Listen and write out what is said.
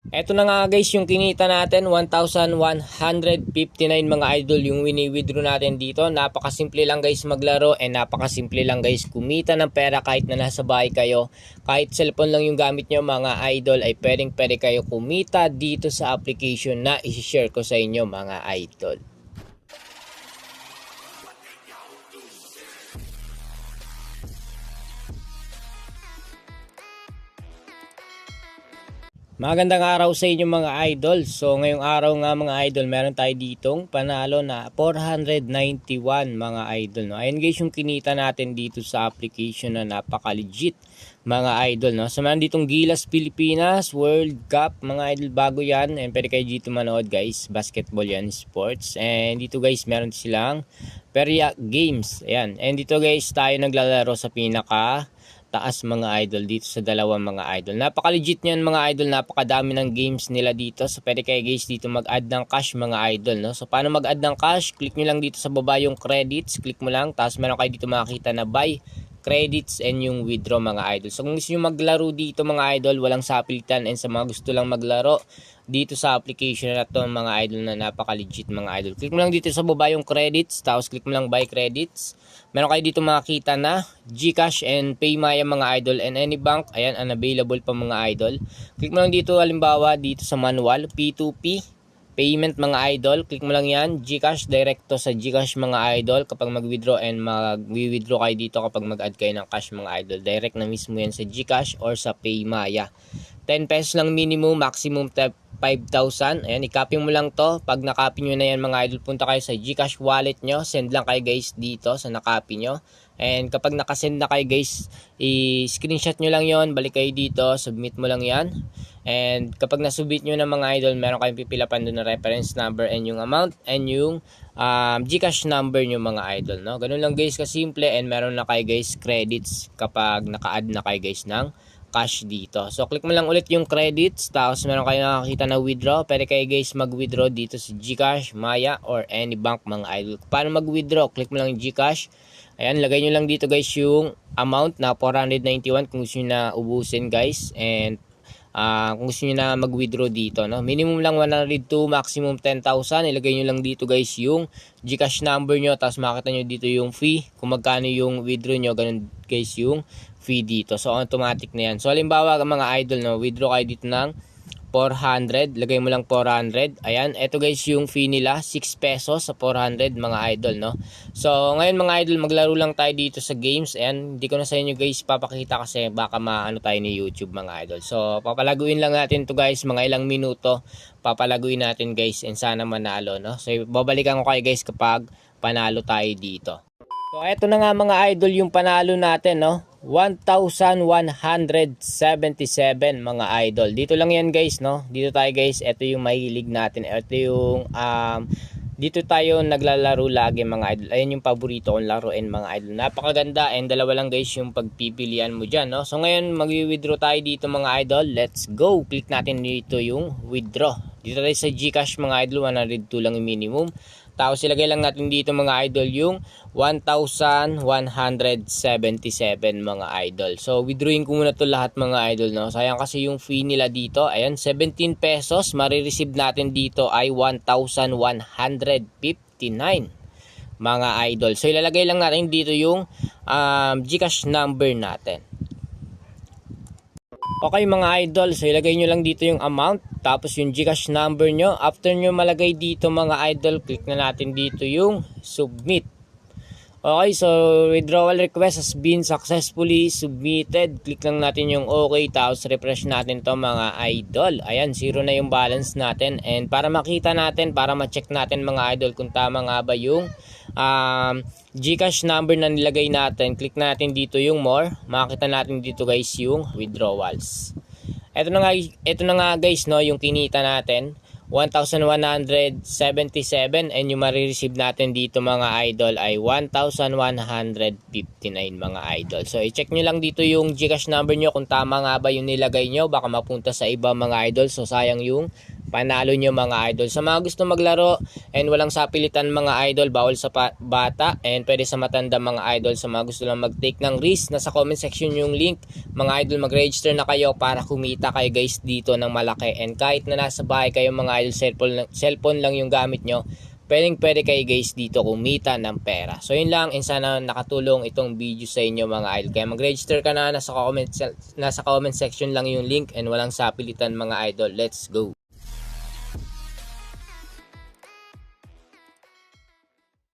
Eto na nga guys yung kinita natin, 1,159 mga idol yung wini-withdraw natin dito. Napakasimple lang guys maglaro and napakasimple lang guys kumita ng pera kahit na nasa bahay kayo. Kahit cellphone lang yung gamit nyo mga idol ay pwede kayo kumita dito sa application na isi-share ko sa inyo mga idol. Magandang araw sa inyo mga idol. So ngayong araw nga mga idol, meron tayo ditong panalo na 491 mga idol. No? Ayun guys yung kinita natin dito sa application na napaka-legit mga idol. No? So meron ditong Gilas Pilipinas World Cup mga idol, bago yan. And pwede kayo dito manood guys. Basketball yan, sports. And dito guys meron silang Peria Games. Ayan. And dito guys tayo naglalaro sa pinaka taas mga idol dito sa dalawang mga idol. Napaka-legit niyan mga idol, napakadami ng games nila dito. So pwede kayo guys dito mag-add ng cash mga idol, no? So paano mag-add ng cash? Click niyo lang dito sa baba yung credits, click mo lang, tapos meron kayo dito makikita na buy credits and yung withdraw mga idol. So kung gusto niyo maglaro dito mga idol, walang sapilitan, and sa mga gusto lang maglaro dito sa application na to mga idol na napaka-legit mga idol. Click mo lang dito sa baba yung credits, tapos click mo lang buy credits. Meron kayo dito makikita na GCash and PayMaya mga idol and any bank. Ayan, unavailable pa mga idol. Click mo lang dito halimbawa dito sa manual, P2P payment mga idol. Click mo lang yan, GCash, directo sa GCash mga idol. Kapag mag-withdraw and mag-withdraw kayo dito kapag mag-add kayo ng cash mga idol, direct na mismo yan sa GCash or sa PayMaya. 10 pesos lang minimum, maximum 5,000. Ayan, i-copy mo lang to. Pag na-copy nyo na yan mga idol, punta kayo sa GCash wallet nyo. Send lang kayo guys dito sa na-copy nyo. And kapag nakasend na kayo guys, i-screenshot nyo lang yon, balik kayo dito, submit mo lang yan. And kapag nasubmit nyo na mga idol, meron kayong pipilapan doon na reference number and yung amount and yung GCash number nyo mga idol. No? Ganun lang guys kasimple, and meron na kayo guys credits kapag naka-add na kayo guys ng cash dito. So click mo lang ulit yung credits, tapos meron kayo nakakita na withdraw. Pwede kayo guys mag-withdraw dito sa GCash, Maya or any bank mga idol. Paano mag-withdraw? Click mo lang yung GCash. Ayan, lagay nyo lang dito guys yung amount na 491 kung gusto nyo na ubusin guys. And kung gusto nyo na mag-withdraw dito, no? Minimum lang 102, maximum 10,000. Ilagay nyo lang dito guys yung GCash number nyo, tapos makita nyo dito yung fee. Kung magkano yung withdraw nyo, ganun guys yung fee dito. So automatic na yan. So halimbawa mga idol, no, withdraw kayo dito ng 400, lagay mo lang 400. Ayan, eto guys yung fee nila, 6 pesos sa 400 mga idol, no. So ngayon mga idol, maglaro lang tayo dito sa games. Ayan, hindi ko na sa inyo guys papakita kasi baka maano tayo ni YouTube mga idol. So papalaguin lang natin to guys, mga ilang minuto papalaguin natin guys, and sana manalo, no. So babalikan ko kayo guys kapag panalo tayo dito. So eto na nga mga idol yung panalo natin, no. 1,177 mga idol. Dito lang yan guys, no. Dito tayo guys, ito yung mahilig natin. Ito yung dito tayo naglalaro lagi mga idol. Ayan yung paborito kong laruin mga idol. Napakaganda, and dalawa lang guys yung pagpipilian mo dyan, no. So ngayon mag-withdraw tayo dito mga idol. Let's go. Click natin dito yung withdraw. Dito tayo sa GCash mga idol, 102 lang yung minimum. Tapos ilagay lang natin dito mga idol yung 1,177 mga idol. So withdrawing ko muna to lahat mga idol, no. Sayang kasi yung fee nila dito. Ayan, 17 pesos. Marireceive natin dito ay 1,159 mga idol. So ilalagay lang natin dito yung GCash number natin. Okay mga idol, so ilagay nyo lang dito yung amount, tapos yung GCash number nyo. After nyo malagay dito mga idol, click na natin dito yung submit. Okay, so withdrawal request has been successfully submitted. Click lang natin yung okay, tapos refresh natin to mga idol. Ayan, zero na yung balance natin. And para makita natin, para ma-check natin mga idol kung tama nga ba yung GCash number na nilagay natin, click natin dito yung more. Makita natin dito guys yung withdrawals. Ito na nga guys, no, yung kinita natin 1,177, and yung marireceive natin dito mga idol ay 1,159 mga idol. So i-check nyo lang dito yung GCash number nyo kung tama nga ba yung nilagay nyo. Baka mapunta sa iba mga idol, so sayang yung panalo nyo mga idol. Sa mga gusto maglaro and walang sapilitan mga idol, bawal sa bata and pwede sa matanda mga idol. Sa mga gusto lang mag-take ng risk, nasa comment section yung link mga idol. Mag-register na kayo para kumita kayo guys dito ng malaki. And kahit na nasa bahay kayo mga idol, cellphone lang yung gamit nyo, pwede kayo guys dito kumita ng pera. So yun lang, and sana nakatulong itong video sa inyo mga idol. Kaya mag-register ka na, nasa comment section lang yung link and walang sapilitan mga idol. Let's go!